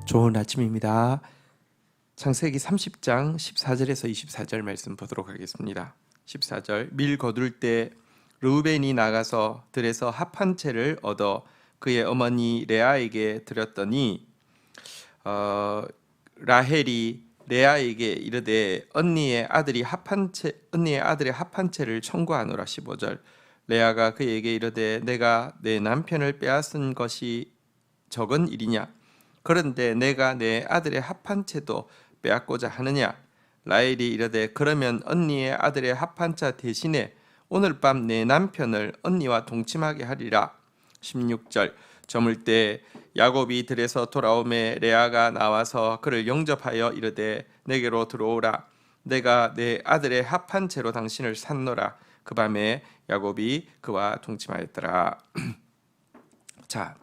좋은 아침입니다. 창세기 30장 14절에서 24절 말씀 보도록 하겠습니다. 14절 밀 거둘 때 르우벤이 나가서 들에서 합 한 채를 얻어 그의 어머니 레아에게 드렸더니 라헬이 레아에게 이르되 언니의 아들의 합 한 채를 청구하노라. 15절 레아가 그에게 이르되 내가 내 남편을 빼앗은 것이 적은 일이냐? 그런데 내가 내 아들의 합 한 채도 빼앗고자 하느냐? 라헬이 이르되 그러면 언니의 아들의 합 한 차 대신에 오늘 밤 내 남편을 언니와 동침하게 하리라. 16절 저물 때 야곱이 들에서 돌아오매 레아가 나와서 그를 영접하여 이르되 내게로 들어오라. 내가 내 아들의 합 한 채로 당신을 샀노라. 그 밤에 야곱이 그와 동침하였더라. 자,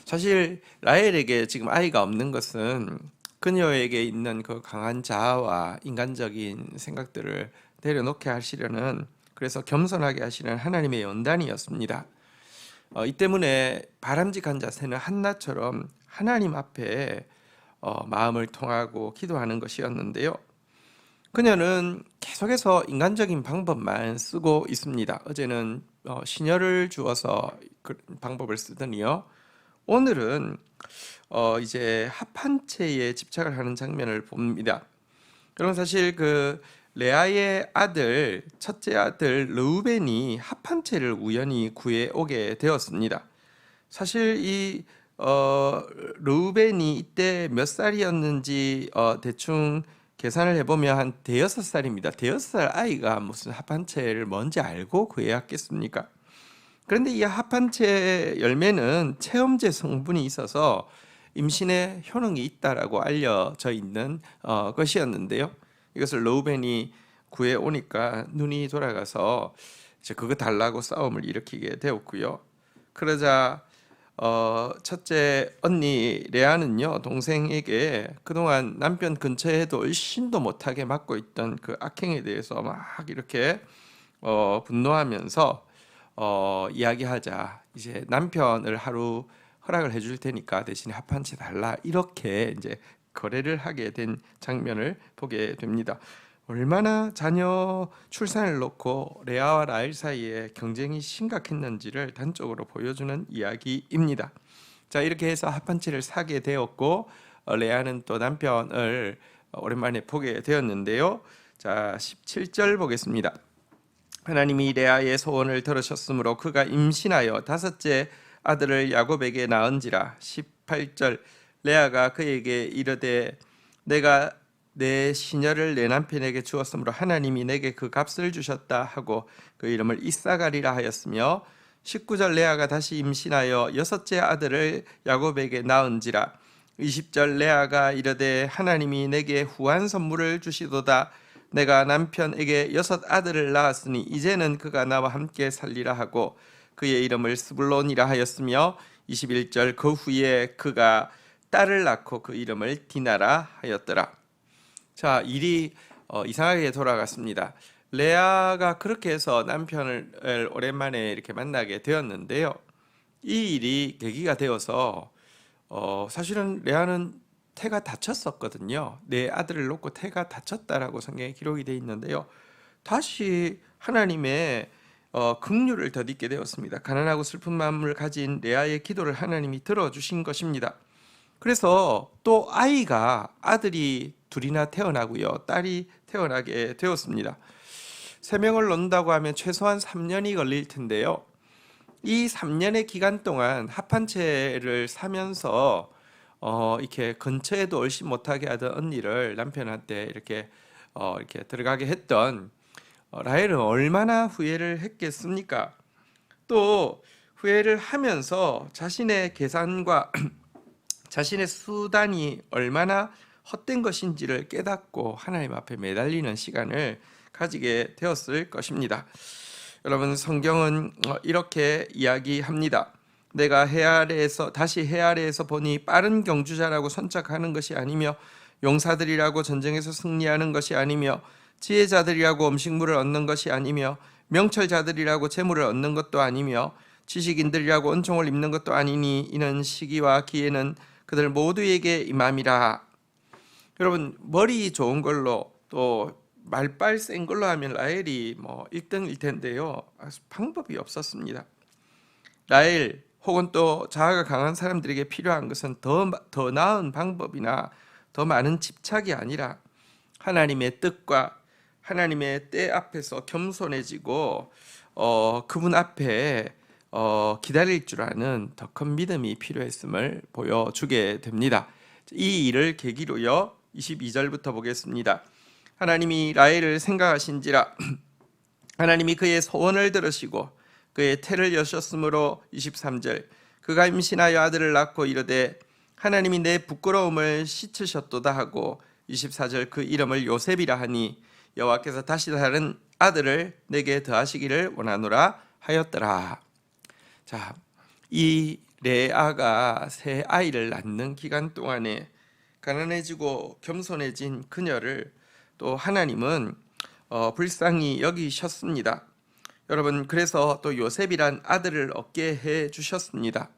사실 라헬에게 지금 아이가 없는 것은 그녀에게 있는 그 강한 자아와 인간적인 생각들을 내려놓게 하시려는, 그래서 겸손하게 하시는 하나님의 연단이었습니다. 이 때문에 바람직한 자세는 한나처럼 하나님 앞에 마음을 통하고 기도하는 것이었는데요. 그녀는 계속해서 인간적인 방법만 쓰고 있습니다. 어제는 시녀를 주어서 그 방법을 쓰더니요, 오늘은 이제 합 한 채에 집착을 하는 장면을 봅니다. 여러분, 사실 그 레아의 아들, 첫째 아들 르우벤이 합 한 채를 우연히 구해 오게 되었습니다. 사실 이 르우벤이 이때 몇 살이었는지 대충 계산을 해보면 한 대여섯 살입니다. 대여섯 살 아이가 무슨 합 한 채를 뭔지 알고 구해왔겠습니까? 그런데 이 합 한 채 열매는 체험제 성분이 있어서 임신에 효능이 있다라고 알려져 있는 것이었는데요. 이것을 르우벤이 구해 오니까 눈이 돌아가서 이제 그거 달라고 싸움을 일으키게 되었고요. 그러자 첫째 언니 레아는요, 동생에게 그동안 남편 근처에도 얼씬도 못하게 맡고 있던 그 악행에 대해서 막 이렇게 분노하면서 이야기하자, 이제 남편을 하루 허락을 해줄 테니까 대신에 합 한 채 달라, 이렇게 이제 거래를 하게 된 장면을 보게 됩니다. 얼마나 자녀 출산을 놓고 레아와 라헬 사이에 경쟁이 심각했는지를 단적으로 보여주는 이야기입니다. 자, 이렇게 해서 합 한 채를 사게 되었고 레아는 또 남편을 오랜만에 보게 되었는데요. 자, 17절 보겠습니다. 하나님이 레아의 소원을 들으셨으므로 그가 임신하여 다섯째 아들을 야곱에게 낳은지라. 18절 레아가 그에게 이르되 내가 내 시녀를 내 남편에게 주었으므로 하나님이 내게 그 값을 주셨다 하고 그 이름을 이사가리라 하였으며, 19절 레아가 다시 임신하여 여섯째 아들을 야곱에게 낳은지라. 20절 레아가 이르되 하나님이 내게 후한 선물을 주시도다. 내가 남편에게 여섯 아들을 낳았으니 이제는 그가 나와 함께 살리라 하고 그의 이름을 스불론이라 하였으며, 21절 그 후에 그가 딸을 낳고 그 이름을 디나라 하였더라. 자, 일이 이상하게 돌아갔습니다. 레아가 그렇게 해서 남편을 오랜만에 이렇게 만나게 되었는데요, 이 일이 계기가 되어서 사실은 레아는 태가 다쳤었거든요. 내 아들을 놓고 태가 다쳤다라고 성경에 기록이 되어 있는데요, 다시 하나님의 긍휼을 덧입게 되었습니다. 가난하고 슬픈 마음을 가진 레아의 기도를 하나님이 들어주신 것입니다. 그래서 또 아들이 둘이나 태어나고요, 딸이 태어나게 되었습니다. 3명을 낳는다고 하면 최소한 3년이 걸릴 텐데요, 이 3년의 기간 동안 합 한 채를 사면서 이렇게 근처에도 얼씬 못하게 하던 언니를 남편한테 이렇게 들어가게 했던 라헬은 얼마나 후회를 했겠습니까? 또 후회를 하면서 자신의 계산과 자신의 수단이 얼마나 헛된 것인지를 깨닫고 하나님 앞에 매달리는 시간을 가지게 되었을 것입니다. 여러분, 성경은 이렇게 이야기합니다. 내가 다시 해 아래에서 보니 빠른 경주자라고 선착하는 것이 아니며 용사들이라고 전쟁에서 승리하는 것이 아니며 지혜자들이라고 음식물을 얻는 것이 아니며 명철자들이라고 재물을 얻는 것도 아니며 지식인들이라고 은총을 입는 것도 아니니 이는 시기와 기회는 그들 모두에게 임함이라. 여러분, 머리 좋은 걸로 또 말빨 센 걸로 하면 라헬이 1등일 텐데요. 방법이 없었습니다. 라헬 혹은 또 자아가 강한 사람들에게 필요한 것은 더 나은 방법이나 더 많은 집착이 아니라 하나님의 뜻과 하나님의 때 앞에서 겸손해지고 그분 앞에 기다릴 줄 아는 더 큰 믿음이 필요했음을 보여주게 됩니다. 이 일을 계기로요 22절부터 보겠습니다. 하나님이 라헬을 생각하신지라 하나님이 그의 소원을 들으시고 그의 태를 여셨으므로 23절 그가 임신하여 아들을 낳고 이르되 하나님이 내 부끄러움을 씻으셨도다 하고 24절 그 이름을 요셉이라 하니 여호와께서 다시 다른 아들을 내게 더하시기를 원하노라 하였더라. 자, 이 레아가 새 아이를 낳는 기간 동안에 가난해지고 겸손해진 그녀를 또 하나님은 불쌍히 여기셨습니다. 여러분, 그래서 또 요셉이란 아들을 얻게 해 주셨습니다.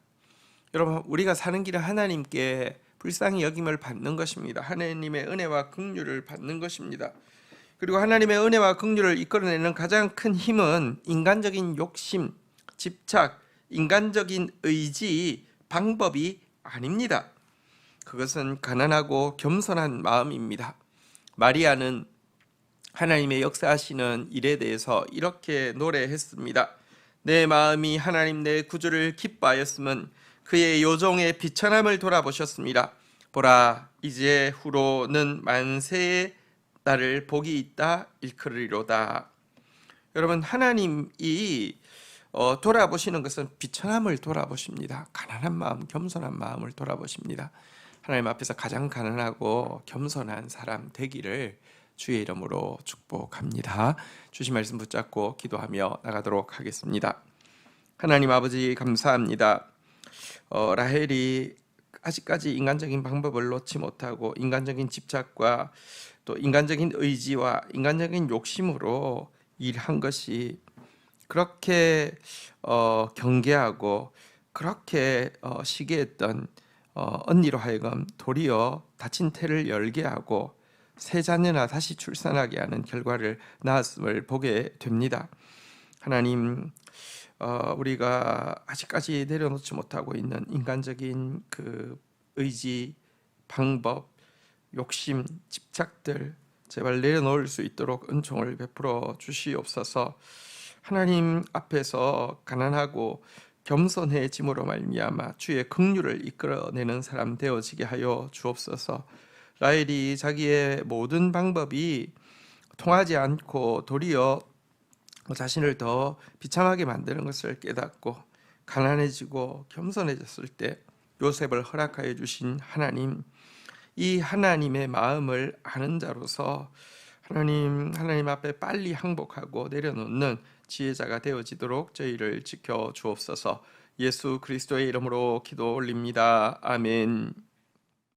여러분, 우리가 사는 길은 하나님께 불쌍히 여김을 받는 것입니다. 하나님의 은혜와 긍휼을 받는 것입니다. 그리고 하나님의 은혜와 긍휼을 이끌어내는 가장 큰 힘은 인간적인 욕심, 집착, 인간적인 의지, 방법이 아닙니다. 그것은 가난하고 겸손한 마음입니다. 마리아는 하나님의 역사하시는 일에 대해서 이렇게 노래했습니다. 내 마음이 하나님 내 구주를 기뻐하였음은 그의 요종의 비천함을 돌아보셨습니다. 보라, 이제 후로는 만세의 나를 복이 있다 일컬으리로다. 여러분, 하나님이 돌아보시는 것은 비천함을 돌아보십니다. 가난한 마음, 겸손한 마음을 돌아보십니다. 하나님 앞에서 가장 가난하고 겸손한 사람 되기를 주의 이름으로 축복합니다. 주신 말씀 붙잡고 기도하며 나가도록 하겠습니다. 하나님 아버지, 감사합니다. 라헬이 아직까지 인간적인 방법을 놓지 못하고 인간적인 집착과 또 인간적인 의지와 인간적인 욕심으로 일한 것이 그렇게 경계하고 그렇게 시기했던 언니로 하여금 도리어 닫힌 태를 열게 하고 새 자녀나 다시 출산하게 하는 결과를 낳았음을 보게 됩니다. 하나님, 우리가 아직까지 내려놓지 못하고 있는 인간적인 그 의지, 방법, 욕심, 집착들 제발 내려놓을 수 있도록 은총을 베풀어 주시옵소서. 하나님 앞에서 가난하고 겸손해짐으로 말미암아 주의 긍휼을 이끌어내는 사람 되어지게 하여 주옵소서. 라헬이 자기의 모든 방법이 통하지 않고 도리어 자신을 더 비참하게 만드는 것을 깨닫고 가난해지고 겸손해졌을 때 요셉을 허락하여 주신 하나님, 이 하나님의 마음을 아는 자로서 하나님 앞에 빨리 항복하고 내려놓는 지혜자가 되어지도록 저희를 지켜 주옵소서. 예수 그리스도의 이름으로 기도 올립니다. 아멘.